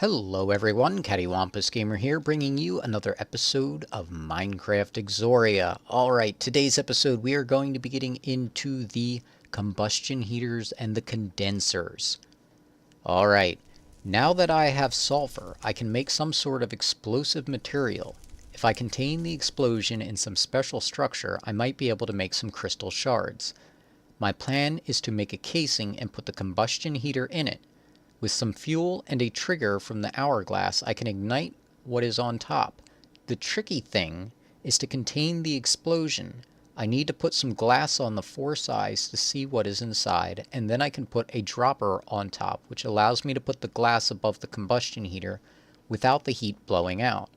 Hello everyone, CaddywhumpusGamer here, bringing you another episode of Minecraft Exoria. Alright, today's episode we are going to be getting into the combustion heaters and the condensers. Alright, now that I have sulfur, I can make some sort of explosive material. If I contain the explosion in some special structure, I might be able to make some crystal shards. My plan is to make a casing and put the combustion heater in it. With some fuel and a trigger from the hourglass, I can ignite what is on top. The tricky thing is to contain the explosion. I need to put some glass on the four sides to see what is inside, and then I can put a dropper on top, which allows me to put the glass above the combustion heater without the heat blowing out.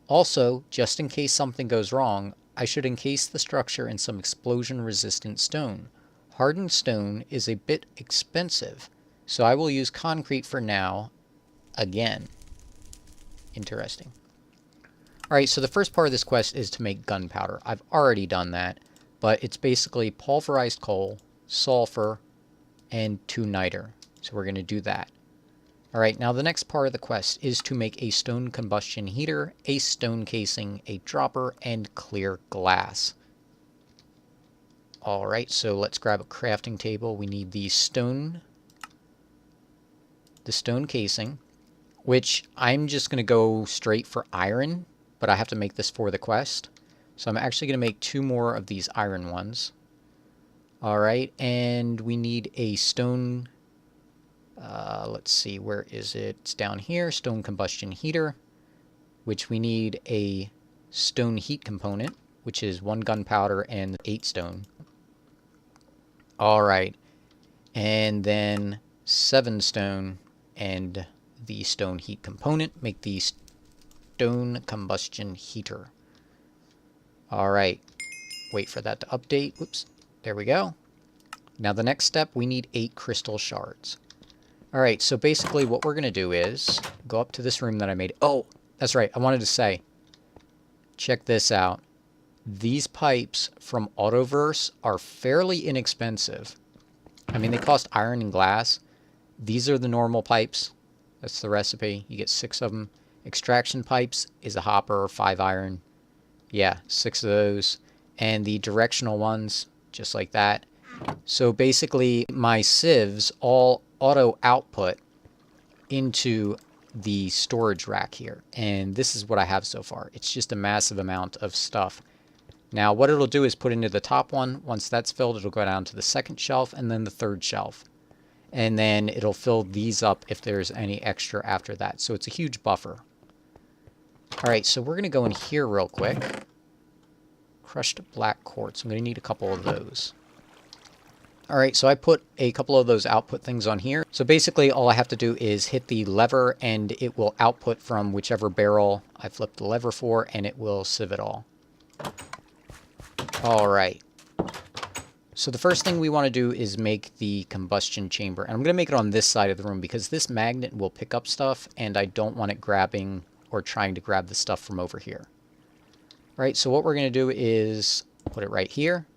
Also, just in case something goes wrong, I should encase the structure in some explosion-resistant stone. Hardened stone is a bit expensive, so I will use concrete for now, again. Interesting. Alright, so the first part of this quest is to make gunpowder. I've already done that, but it's basically pulverized coal, sulfur, and 2 niter. So we're going to do that. Alright, now the next part of the quest is to make a stone combustion heater, a stone casing, a dropper, and clear glass. Alright, so let's grab a crafting table. We need the stone casing, which I'm just going to go straight for iron, but I have to make this for the quest. So I'm actually going to make 2 more of these iron ones. Alright, and we need a stone, let's see, where is it? It's down here, stone combustion heater, which we need a stone heat component, which is 1 gunpowder and 8 stone. Alright, and then 7 stone and the stone heat component, make the stone combustion heater. Alright, wait for that to update. Whoops, there we go. Now the next step, we need 8 crystal shards. Alright, so basically what we're going to do is go up to this room that I made. Oh, that's right, I wanted to say, check this out. These pipes from Autoverse are fairly inexpensive. I mean, they cost iron and glass. These are the normal pipes. That's the recipe. You get 6 of them. Extraction pipes is a hopper, 5 iron. Yeah, 6 of those. And the directional ones, just like that. So basically, my sieves all auto output into the storage rack here. And this is what I have so far. It's just a massive amount of stuff. Now, what it'll do is put into the top one. Once that's filled, it'll go down to the 2nd shelf and then the 3rd shelf. And then it'll fill these up if there's any extra after that. So it's a huge buffer. Alright, so we're going to go in here real quick. Crushed black quartz. I'm going to need a couple of those. Alright, so I put a couple of those output things on here. So basically all I have to do is hit the lever and it will output from whichever barrel I flipped the lever for, and it will sieve it all. Alright. So the first thing we want to do is make the combustion chamber. And I'm going to make it on this side of the room because this magnet will pick up stuff and I don't want it grabbing or trying to grab the stuff from over here. Alright, so what we're going to do is put it right here.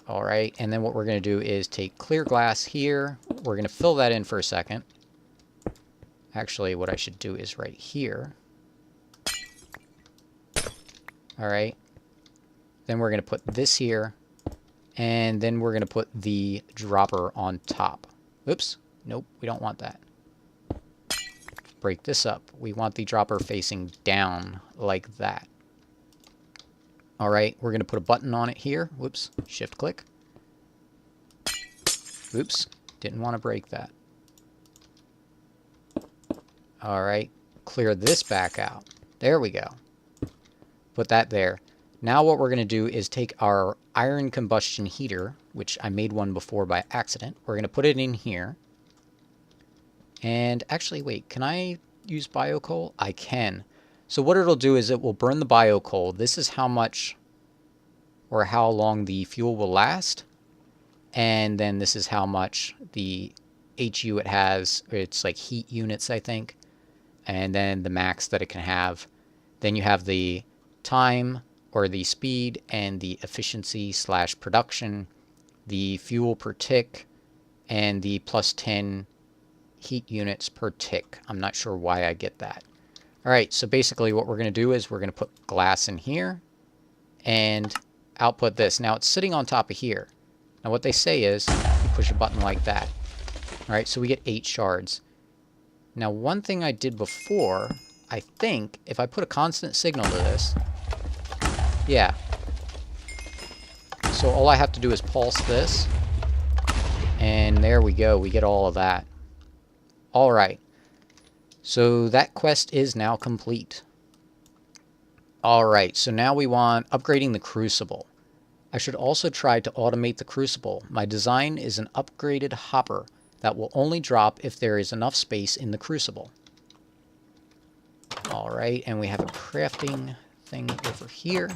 Alright, and then what we're going to do is take clear glass here. We're going to fill that in for a second. Actually, what I should do is right here. Alright. Then we're going to put this here, and then we're going to put the dropper on top. Oops, nope, we don't want that. Break this up. We want the dropper facing down like that. Alright, we're going to put a button on it here. Whoops, shift click. Oops, didn't want to break that. Alright, clear this back out. There we go. Put that there. Now what we're going to do is take our iron combustion heater, which I made one before by accident. We're going to put it in here. And actually, wait, can I use biocoal? I can. So what it'll do is it will burn the biocoal. This is how much or how long the fuel will last. And then this is how much the HU it has. It's like heat units, I think. And then the max that it can have. Then you have the time, or the speed, and the efficiency / production, the fuel per tick, and the +10 heat units per tick. I'm not sure why I get that. All right, so basically what we're going to do is we're going to put glass in here and output this. Now it's sitting on top of here. Now what they say is you push a button like that. All right, so we get 8 shards. Now one thing I did before, I think if I put a constant signal to this, yeah. So all I have to do is pulse this, and there we go. We get all of that. All right. So that quest is now complete. All right, so now we want upgrading the Crucible. I should also try to automate the Crucible. My design is an upgraded hopper that will only drop if there is enough space in the Crucible. All right, and we have a crafting thing over here.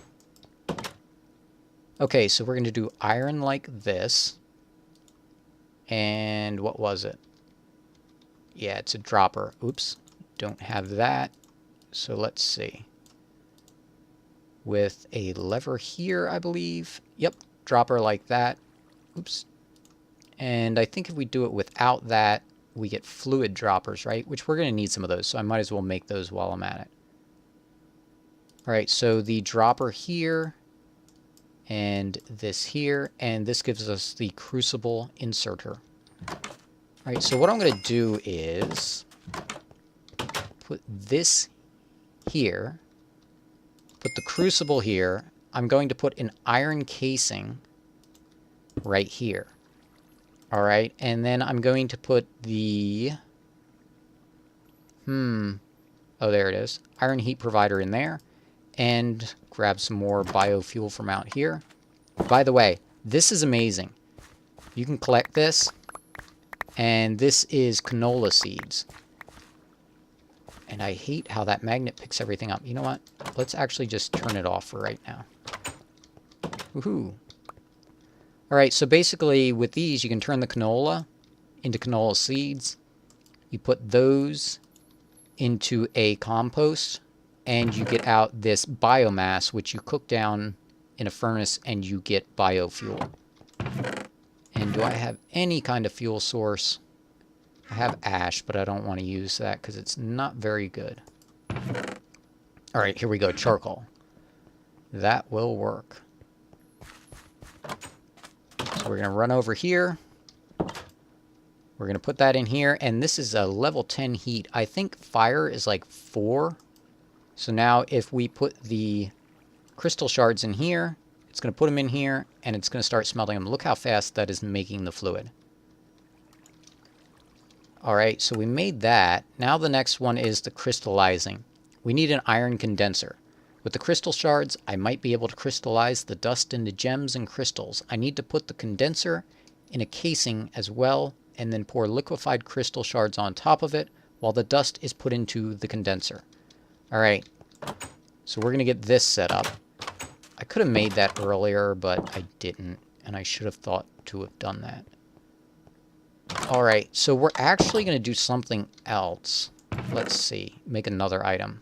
Okay, so we're going to do iron like this. And what was it? Yeah, it's a dropper. Oops, don't have that. So let's see. With a lever here, I believe. Yep, dropper like that. Oops. And I think if we do it without that, we get fluid droppers, right? Which we're going to need some of those, so I might as well make those while I'm at it. All right, so the dropper here, and this here, and this gives us the Crucible inserter. All right, so what I'm going to do is put this here, put the Crucible here. I'm going to put an iron casing right here. All right, and then I'm going to put the, oh, there it is, iron heat provider in there, and grab some more biofuel from out here. By the way, this is amazing. You can collect this, and this is canola seeds. And I hate how that magnet picks everything up. You know what? Let's actually just turn it off for right now. Woohoo. All right, so basically with these, you can turn the canola into canola seeds. You put those into a compost, and you get out this biomass, which you cook down in a furnace, and you get biofuel. And do I have any kind of fuel source? I have ash, but I don't want to use that because it's not very good. All right, here we go, charcoal. That will work. So we're going to run over here. We're going to put that in here, and this is a level 10 heat. I think fire is like 4. So now if we put the crystal shards in here, it's going to put them in here, and it's going to start smelting them. Look how fast that is making the fluid. All right, so we made that. Now the next one is the crystallizing. We need an iron condenser. With the crystal shards, I might be able to crystallize the dust into gems and crystals. I need to put the condenser in a casing as well, and then pour liquefied crystal shards on top of it while the dust is put into the condenser. All right, so we're going to get this set up. I could have made that earlier, but I didn't, and I should have thought to have done that. All right, so we're actually going to do something else. Let's see, make another item.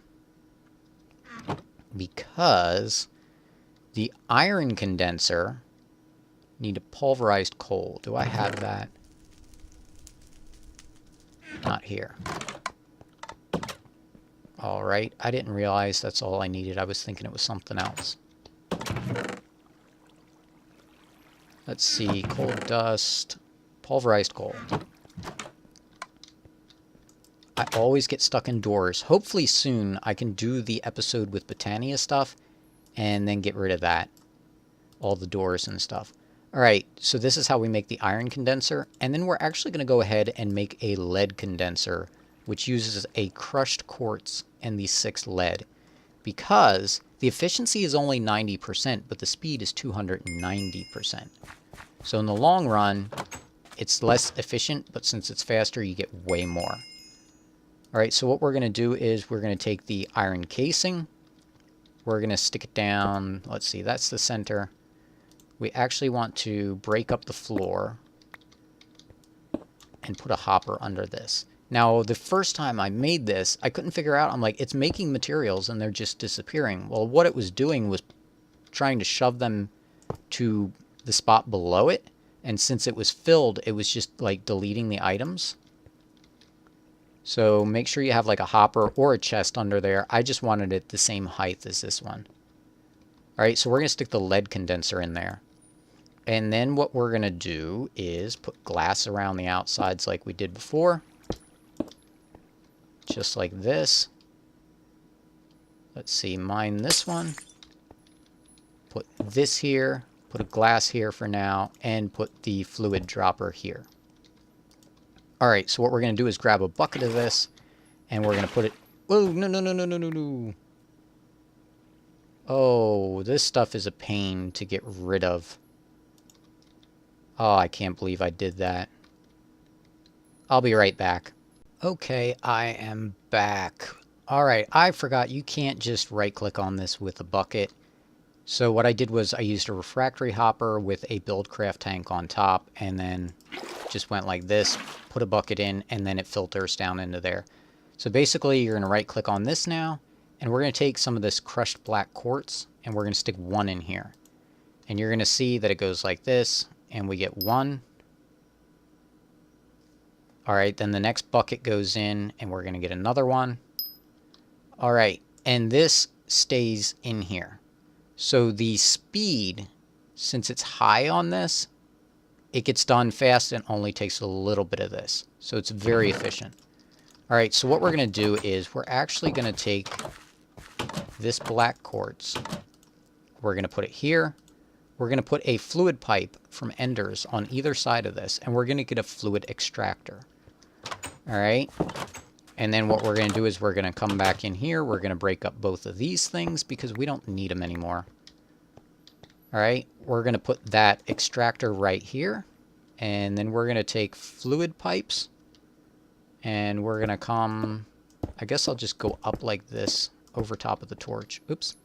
Because the iron condenser need a pulverized coal. Do I have that? Not here. All right, I didn't realize that's all I needed. I was thinking it was something else. Let's see, coal dust, pulverized coal. I always get stuck indoors. Hopefully soon I can do the episode with Botania stuff and then get rid of that. All the doors and stuff. Alright, so this is how we make the iron condenser. And then we're actually going to go ahead and make a lead condenser, which uses a crushed quartz and the 6 lead. Because the efficiency is only 90%, but the speed is 290%. So in the long run, it's less efficient, but since it's faster, you get way more. Alright, so what we're going to do is we're going to take the iron casing. We're going to stick it down. Let's see, that's the center. We actually want to break up the floor and put a hopper under this. Now, the first time I made this, I couldn't figure out, I'm like, it's making materials and they're just disappearing. Well, what it was doing was trying to shove them to the spot below it. And since it was filled, it was just like deleting the items. So make sure you have like a hopper or a chest under there. I just wanted it the same height as this one. Alright, so we're going to stick the lead condenser in there. And then what we're going to do is put glass around the outsides like we did before. Just like this. Let's see, mine this one. Put this here. Put a glass here for now. And put the fluid dropper here. Alright, so what we're going to do is grab a bucket of this. And we're going to put it... Whoa, no. Oh, this stuff is a pain to get rid of. Oh, I can't believe I did that. I'll be right back. Okay, I am back. Alright, I forgot you can't just right-click on this with a bucket. So what I did was I used a refractory hopper with a buildcraft tank on top, and then just went like this, put a bucket in, and then it filters down into there. So basically, you're going to right-click on this now, and we're going to take some of this crushed black quartz, and we're going to stick 1 in here. And you're going to see that it goes like this, and we get 1. Alright, then the next bucket goes in, and we're going to get another 1. Alright, and this stays in here. So the speed, since it's high on this, it gets done fast and only takes a little bit of this. So it's very efficient. Alright, so what we're going to do is we're actually going to take this black quartz. We're going to put it here. We're going to put a fluid pipe from Enders on either side of this, and we're going to get a fluid extractor. Alright, and then what we're going to do is we're going to come back in here. We're going to break up both of these things because we don't need them anymore. Alright, we're going to put that extractor right here, and then we're going to take fluid pipes, and we're going to come, I guess I'll just go up like this over top of the torch. Oops.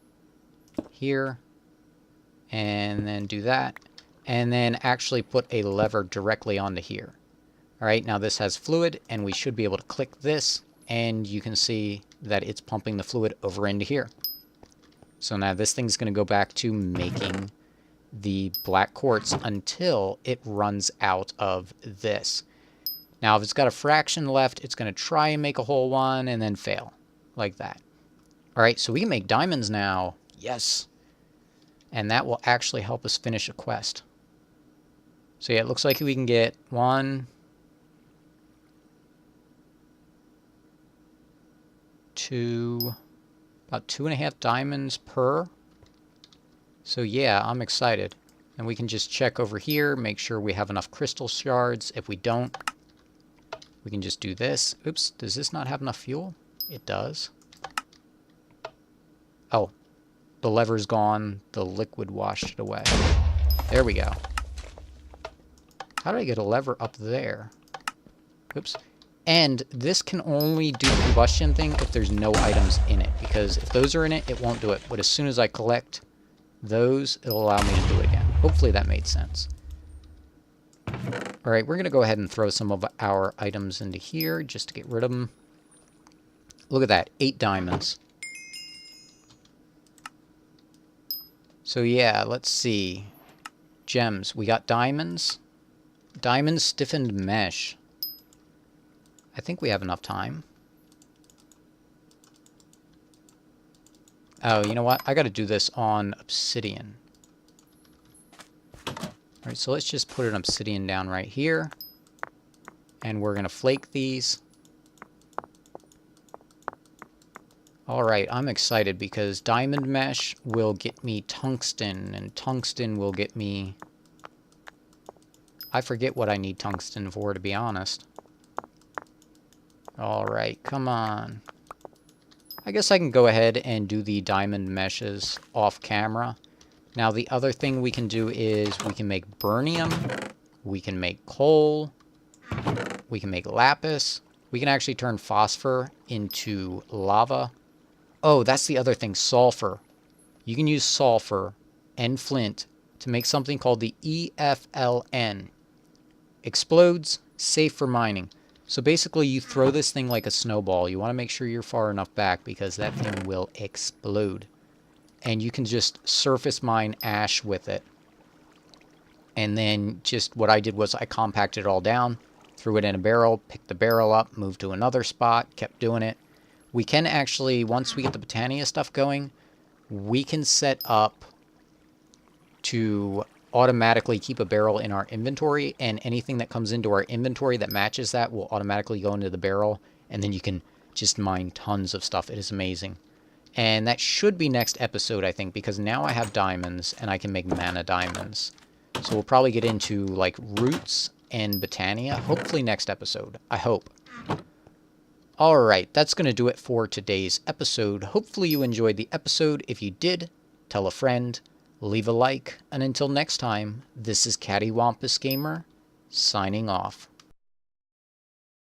Here. And then do that. And then actually put a lever directly onto here. Alright, now this has fluid, and we should be able to click this, and you can see that it's pumping the fluid over into here. So now this thing's going to go back to making the black quartz until it runs out of this. Now if it's got a fraction left, it's going to try and make a whole one and then fail. Like that. Alright, so we can make diamonds now. Yes! And that will actually help us finish a quest. So yeah, it looks like we can get 1, 2, about 2.5 diamonds per. So yeah, I'm excited. And we can just check over here, make sure we have enough crystal shards. If we don't, we can just do this. Oops, does this not have enough fuel? It does. Oh, the lever's gone. The liquid washed it away. There we go. How did I get a lever up there? Oops. And this can only do the combustion thing if there's no items in it. Because if those are in it, it won't do it. But as soon as I collect those, it'll allow me to do it again. Hopefully that made sense. Alright, we're going to go ahead and throw some of our items into here just to get rid of them. Look at that, 8 diamonds. So yeah, let's see. Gems. We got diamonds. Diamond stiffened mesh. I think we have enough time. Oh, you know what? I got to do this on obsidian. Alright, so let's just put an obsidian down right here. And we're going to flake these. Alright, I'm excited because diamond mesh will get me tungsten, and tungsten will get me... I forget what I need tungsten for, to be honest. Alright, come on. I guess I can go ahead and do the diamond meshes off camera. Now the other thing we can do is we can make burnium, we can make coal, we can make lapis, we can actually turn phosphor into lava. Oh, that's the other thing, sulfur. You can use sulfur and flint to make something called the EFLN. Explodes, safe for mining. So basically you throw this thing like a snowball. You want to make sure you're far enough back because that thing will explode. And you can just surface mine ash with it. And then just what I did was I compacted it all down, threw it in a barrel, picked the barrel up, moved to another spot, kept doing it. We can actually, once we get the Botania stuff going, we can set up to automatically keep a barrel in our inventory, and anything that comes into our inventory that matches that will automatically go into the barrel, and then you can just mine tons of stuff. It is amazing. And that should be next episode, I think, because now I have diamonds, and I can make mana diamonds. So we'll probably get into, like, roots and Botania, hopefully next episode. I hope. Alright, that's going to do it for today's episode. Hopefully you enjoyed the episode. If you did, tell a friend, leave a like, and until next time, this is CaddywhumpusGamer, signing off.